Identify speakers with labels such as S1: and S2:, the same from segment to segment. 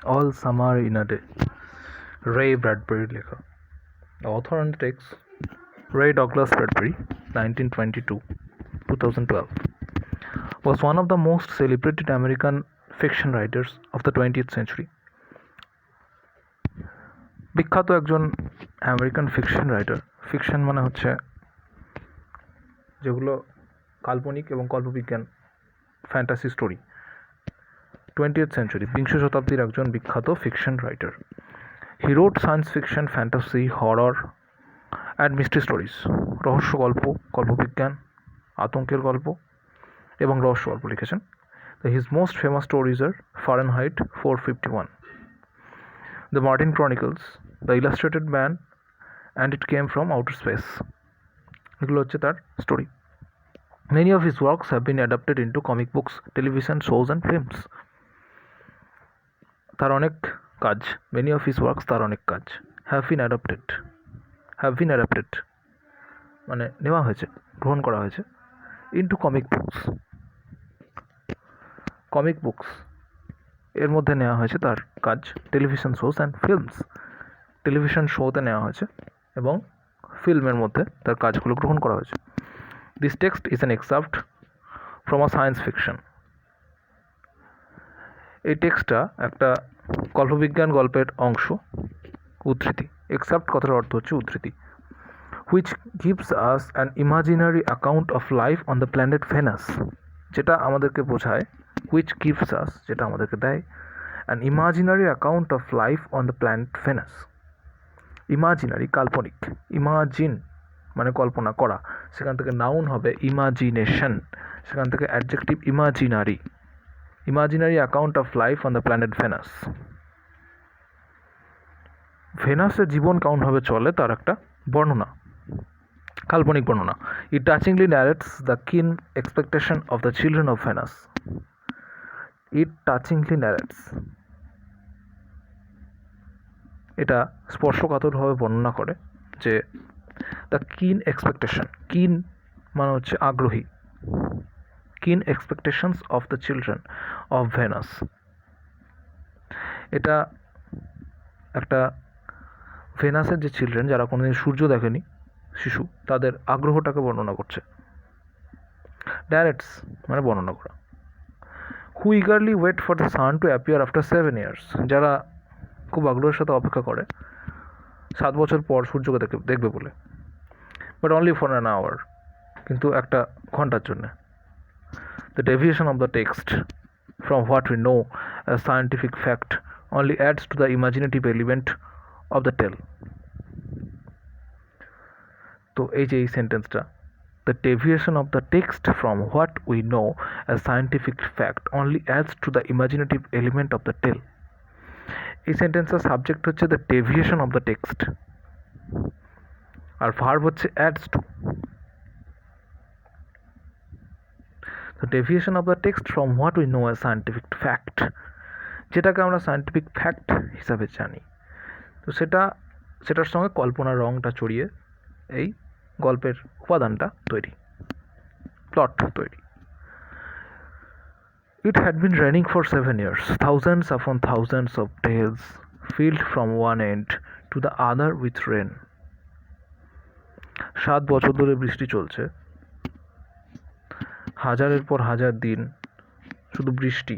S1: All Summer in a Day, Ray Bradbury লেখা. The author and the text, Ray Douglas Bradbury, 1922-2012, was one of the most celebrated American fiction writers of the 20th century. বিখ্যাত একজন American fiction writer. Fiction মানে হচ্ছে যেগুলো কাল্পনিক এবং কল্পবিজ্ঞান, fantasy story. 20th century, বিংশ শতাব্দীর একজন বিখ্যাত fiction writer. He wrote science fiction, fantasy, horror and mystery stories. রহস্য গল্প, কল্পবিজ্ঞান, আতঙ্কের গল্প এবং রহস্য গল্প লিখেছেন. His most famous stories are Fahrenheit 451, The Martian Chronicles, The Illustrated Man, and It Came from Outer Space. এগুলো হচ্ছে তার story. Many of his works have been adapted into comic books, television shows and films. তার অনেক কাজ, many of his works, তার অনেক কাজ have been adapted মানে নেওয়া হয়েছে, গ্রহণ করা হয়েছে, into comic books এর মধ্যে নেওয়া হয়েছে তার কাজ, television shows and films, television শোতে নেওয়া হয়েছে এবং ফিল্মের মধ্যে তার কাজগুলো গ্রহণ করা হয়েছে. This text is an excerpt from a science fiction. এই টেক্সটটা একটা কল্পবিজ্ঞান গল্পের অংশ, উদ্ধৃতি. এক্সাপ্ট কথার অর্থ হচ্ছে উদ্ধৃতি. which gives us an imaginary account of life on the planet Venus. যেটা আমাদেরকে বোঝায়, which gives us, যেটা আমাদেরকে দেয়, an imaginary account of life on the planet Venus. Imaginary কাল্পনিক, ইমাজিন মানে কল্পনা করা, সেখান থেকে নাউন হবে ইমাজিনেশন, সেখান থেকে adjective imaginary. Imaginary account of life on the planet Venus. ভেনাসের জীবন কেমনভাবে চলে তার একটা বর্ণনা, কাল্পনিক বর্ণনা. It touchingly narrates the keen expectation of the children of Venus. It touchingly narrates, এটা স্পর্শকাতরভাবে বর্ণনা করে যে দ্য কিন এক্সপেকটেশন, কিন মানে হচ্ছে আগ্রহী, কিন expectations of the children of venous. এটা একটা ভেনাসের যে চিলড্রেন, যারা কোনোদিন সূর্য দেখেনি, শিশু, তাদের আগ্রহটাকে বর্ণনা করছে. ডাইরেক্টস মানে বর্ণনা করা. Who eagerly wait for the sun to appear after 7 years, যারা খুব আগ্রহের সাথে অপেক্ষা করে 7 বছর পর সূর্যকে দেখবে বলে. But only for an hour, কিন্তু একটা ঘন্টার জন্য. The deviation of the text from what we know as scientific fact only adds to the imaginative element of the tale. তো এই যে এই সেন্টেন্সটা, the deviation of the text from what we know as scientific fact only adds to the imaginative element of the tale. এই সেন্টেন্সের subject হচ্ছে the deviation of the text আর verb হচ্ছে adds to. The deviation of the text from what we know as scientific fact, যেটাকে আমরা scientific fact হিসাবে জানি, তো সেটার সঙ্গে কল্পনার রঙটা চড়িয়ে এই গল্পের উপাদানটা তৈরি, প্লট তৈরি. It had been raining for 7 years. Thousands upon thousands of tales filled from one end to the other with rain. 7 বছর ধরে বৃষ্টি চলছে, হাজারের পর হাজার দিন শুধু বৃষ্টি.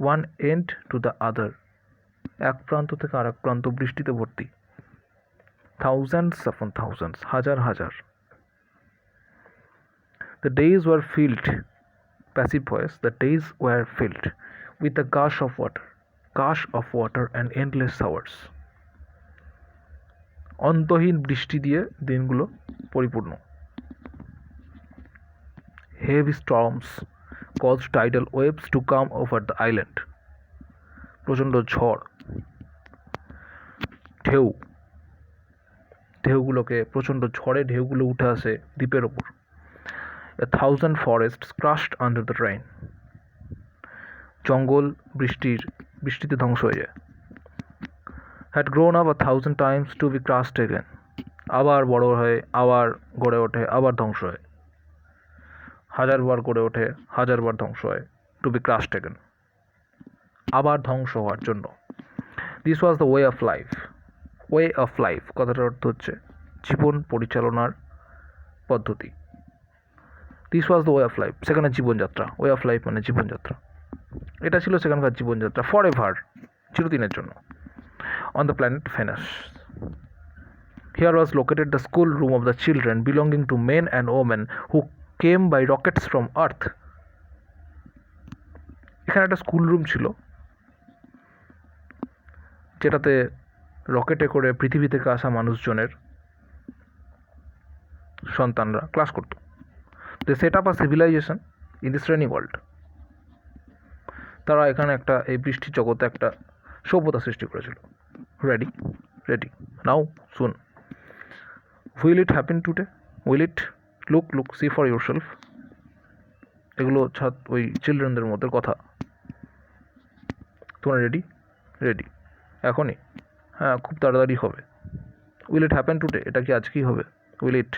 S1: One end to the other, এক প্রান্ত থেকে আর এক প্রান্ত বৃষ্টিতে ভর্তি. থাউজেন্ডস আপন থাউজেন্ডস, হাজার হাজার. The days were filled, passive voice, the days were filled with a gush of water and endless showers. অন্তহীন বৃষ্টি দিয়ে দিনগুলো পরিপূর্ণ. Heavy storms caused tidal waves to come over the island. প্রচণ্ড ঝড়, ঢেউগুলোকে, প্রচণ্ড ঝড়ে ঢেউগুলো উঠে আসে দ্বীপের ওপর. A thousand forests crushed under the rain. জঙ্গল বৃষ্টিতে ধ্বংস হয়ে যায়. Had grown up 1,000 times to be crushed again. আবার বড় হয়, আবার গড়ে ওঠে, আবার ধ্বংস হয়. 1000 বার গড়ে ওঠে, 1000 বার ধ্বংস হয়. To be crushed again, আবার ধ্বংস হওয়ার জন্য. This was the way of life কথাটার অর্থ হচ্ছে জীবন পরিচালনার পদ্ধতি। This was the way of life, সেখানে জীবনযাত্রা, ওয়ে অফ লাইফ মানে জীবনযাত্রা, এটা ছিল সেখানকার জীবনযাত্রা, ফর এভার, চিরদিনের জন্য। On the planet Venus, here was located the school room of the children belonging to men and women who came by rockets from Earth. এখানে একটা স্কুল রুম ছিল যেটাতে রকেটে করে পৃথিবী থেকে আসা মানুষজনের সন্তানরা ক্লাস করত। They set up a civilization in the শ্রেণী ওয়ার্ল্ড, তারা এখানে একটা এই বৃষ্টির জগতে একটা সভ্যতা সৃষ্টি করেছিল। Ready now soon. Will it happen today, will it, look see for yourself. এগুলো ওই চিলড্রেনদের মধ্যে কথা। তোমরা রেডি এখনই? হ্যাঁ, খুব তাড়াতাড়ি হবে। উইল ইট হ্যাপেন টুডে, এটা কি আজকেই হবে? Will it,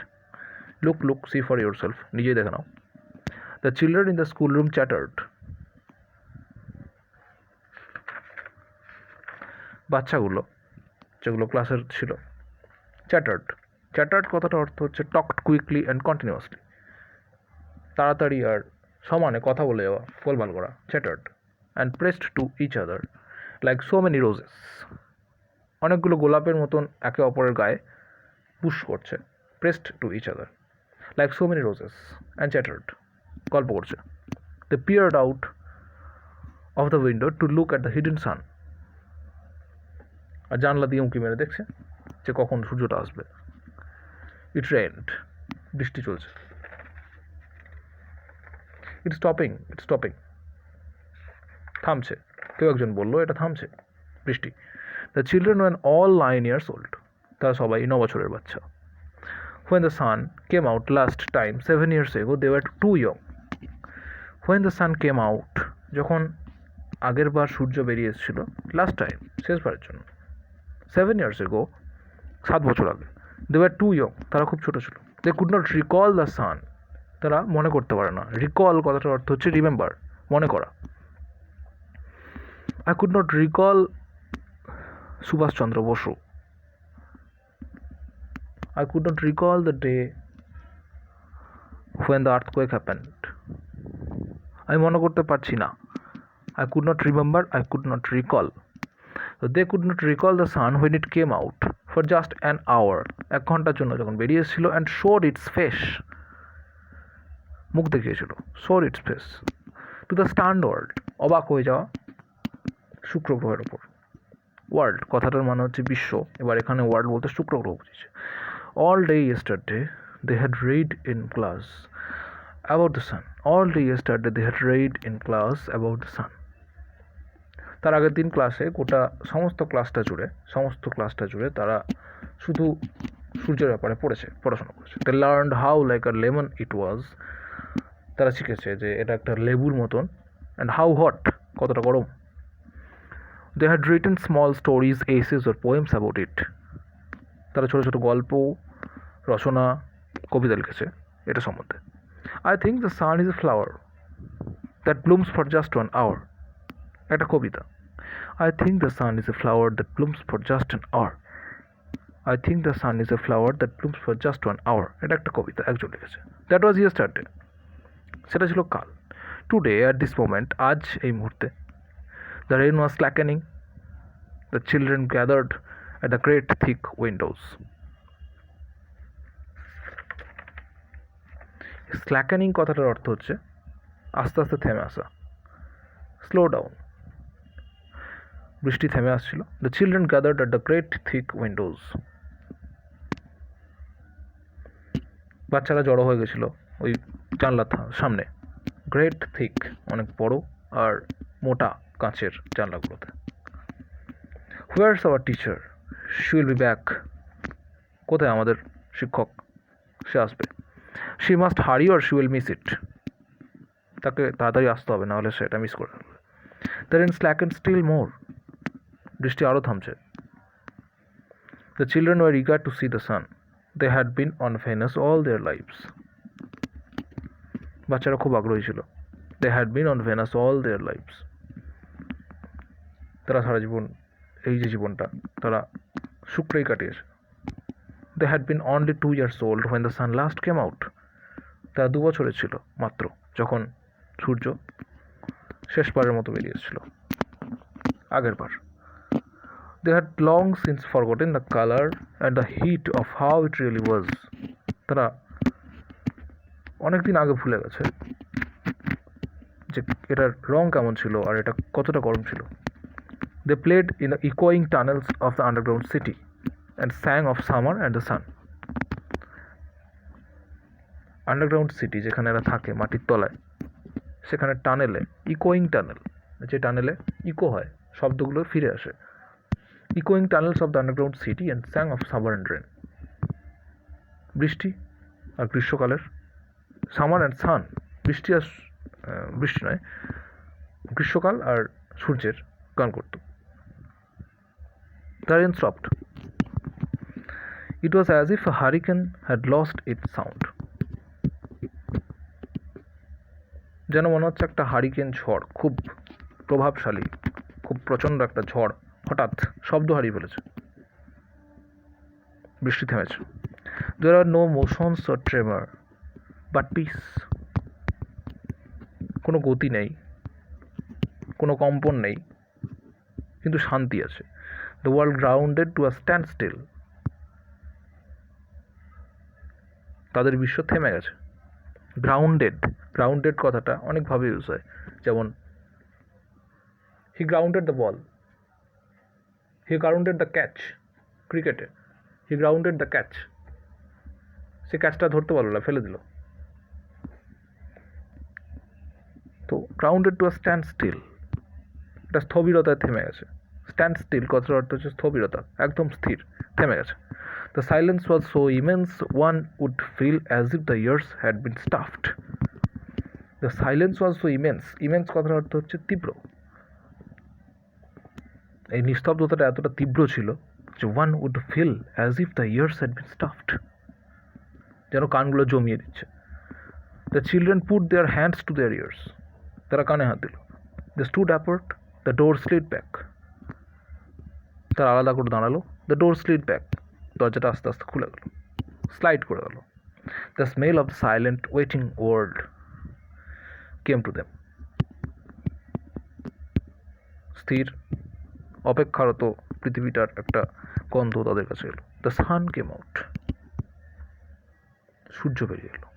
S1: look see for yourself, নিজেই দেখে নাও। The children in the school room chattered, বাচ্চাগুলো যেগুলো ক্লাসের ছিল, চ্যাটার্ড কথাটার অর্থ হচ্ছে টকড কুইকলি অ্যান্ড কন্টিনিউয়াসলি, তাড়াতাড়ি আর সমানে কথা বলে যাওয়া, গোলমাল করা, chattered. And pressed to each other like so many roses, অনেকগুলো গোলাপের মতন একে অপরের গায়ে পুশ করছে, pressed to each other like so many roses and chattered, গল্প করছে। They peered out of the window to look at the hidden sun, আর জানলা দিয়ে উঁকি মেরে দেখছে যে কখন সূর্যটা আসবে। ইট রেন্ড, বৃষ্টি চলছে। ইটস স্টপিং, থামছে। কেউ একজন বললো এটা থামছে, বৃষ্টি। The children one all 9 years old, তারা সবাই 9 বছরের বাচ্চা। When the sun came out last time 7 years ago they were too young. When the sun came out, যখন আগের বার সূর্য বেরিয়ে এসেছিল, লাস্ট টাইম, শেষবারের জন্য, 7 years ago, 7 বছর আগে, they were too young, তারা খুব ছোট ছিল। They could not recall the sun, তারা মনে করতে পারে না। রিকল কথাটার অর্থ হচ্ছে রিমেম্বার, মনে করা। I could not recall Subhash Chandra Basu, I could not recall the day when the earthquake happened, আমি মনে করতে পারছি না। I could not remember, I could not recall. So they could not recall the sun when it came out for just an hour, 1 ঘন্টার জন্য যখন বেরিয়ে এসেছিল, and showed its face, মুখ দেখিয়েছিল, showed its face to the stunned world, অবাক হয়ে যাওয়া শুক্র গ্রহের ওপর। ওয়ার্ল্ড কথাটার মানে হচ্ছে বিশ্ব, এবার এখানে ওয়ার্ল্ড বলতে শুক্র গ্রহ বুঝেছে। All day yesterday they had read in class about the sun. All day yesterday they had read in class about the sun. তার আগের দিন ক্লাসে সমস্ত ক্লাসটা জুড়ে তারা শুধু সূর্যের ব্যাপারে পড়াশোনা করেছে। They learned how like a lemon it was, তারা শিখেছে যে এটা একটা লেবুর মতন, and how hot, কতটা গরম। They had written small stories, essays or poems about it, তারা ছোট ছোট গল্প, রচনা, কবিতা লিখেছে এটা সম্বন্ধে। I think the sun is a flower that blooms for just 1 hour, একটা কবিতা। I think the sun is a flower that blooms for just an hour. I think the sun is a flower that blooms for just 1 hour, এটা একটা কবিতা, একজন লিখেছে। That was yesterday, সেটা ছিল কাল। Today at this moment, আজ এই মুহূর্তে, the rain was slackening, the children gathered at the great thick windows. স্ল্যাকেনিং কথাটার অর্থ হচ্ছে আস্তে আস্তে থেমে আসা, স্লো ডাউন। বৃষ্টি থেমে আসছিল। The children gathered at the great thick Windows, বাচ্চারা জড়ো হয়ে গেছিল ওই জানলার সামনে। গ্রেট থিক, অনেক বড় আর মোটা কাঁচের জানলাগুলোতে। Where's our teacher, she will be back, কোথায় আমাদের শিক্ষক, সে আসবে। She must hurry or she will miss it, তাকে তাড়াতাড়ি আসতে হবে, নাহলে সে এটা মিস করে ফেলবে। The rain slackened still more, বৃষ্টি আরও থামছে। The children were eager to see the sun, they had been on Venus all their lives, বাচ্চারা খুব আগ্রহী ছিল। They had been on Venus all their lives, তারা সারা জীবন এই যে জীবনটা তারা শুক্রেই কাটিয়েছে। They had been only 2 years old when the sun last came out. তারা 2 বছরের ছিল মাত্র যখন সূর্য শেষবারের মতো বেরিয়েছিল আগের বার। They had long since forgotten the color and the heat of how it really was. তারা অনেকদিন আগে ভুলে গেছে যে এটার রং কেমন ছিল আর এটা কতটা গরম ছিল। They played in the echoing tunnels of the underground city and sang of summer and the sun. Underground city যেখানে এরা থাকে মাটির তলায়, সেখানে টানেলে, ইকোয়িং টানেল, যে টানেলে ইকো হয়, শব্দগুলো ফিরে আসে, ইকোয়িং tunnels of the underground city and sang of summer and rain. বৃষ্টি আর গ্রীষ্মকালের, সামার অ্যান্ড সান, বৃষ্টি আর বৃষ্টি নয়, গ্রীষ্মকাল আর সূর্যের গান করত। The rain stopped. It was as if a hurricane had lost its sound. যেন মনে হচ্ছে একটা হারিকেন ঝড়, খুব প্রভাবশালী, খুব প্রচণ্ড একটা ঝড় হঠাৎ শব্দ হারিয়ে ফেলেছে। বৃষ্টি থেমেছে। There are no motions or tremor, but peace. কোনো গতি নেই, কোনো কম্পন নেই, কিন্তু শান্তি আছে। The world grounded to a standstill. তাদের বিশ্ব থেমে গেছে। গ্রাউন্ডেড কথাটা অনেকভাবে ইউজ হয়, যেমন he grounded the ball, he grounded the catch, ক্রিকেটে হি গ্রাউন্ডেড দ্য ক্যাচ, সে ক্যাচটা ধরতে পারলো না, ফেলে দিল। তো grounded to a standstill, এটা স্থবিরতায় থেমে গেছে। স্ট্যান্ড স্টিল কথার অর্থ হচ্ছে স্থবিরতা, একদম স্থির, থেমে গেছে। The silence was so immense one would feel as if the years had been stuffed. The silence was so immense. Immense কথার অর্থ হচ্ছে তীব্র। এই নিস্তব্ধতাটা এতটা তীব্র ছিল যে one would feel as if the years had been stuffed. যেন কানগুলো জমিয়ে দিচ্ছে। The children put their hands to their ears. তারা কানে হাত দিল। They stood apart. The door slid back. তারা আলাদা করে দাঁড়ালো। The door slid back. দরজাটা আস্তে আস্তে খুলে গেল, স্লাইড করে গেল। The smell of the silent waiting world came to them. স্থির অপেক্ষারত পৃথিবীটার একটা গন্ধ তাদের কাছে এলো। দ্য সান কেম আউট, সূর্য বেরিয়ে এলো।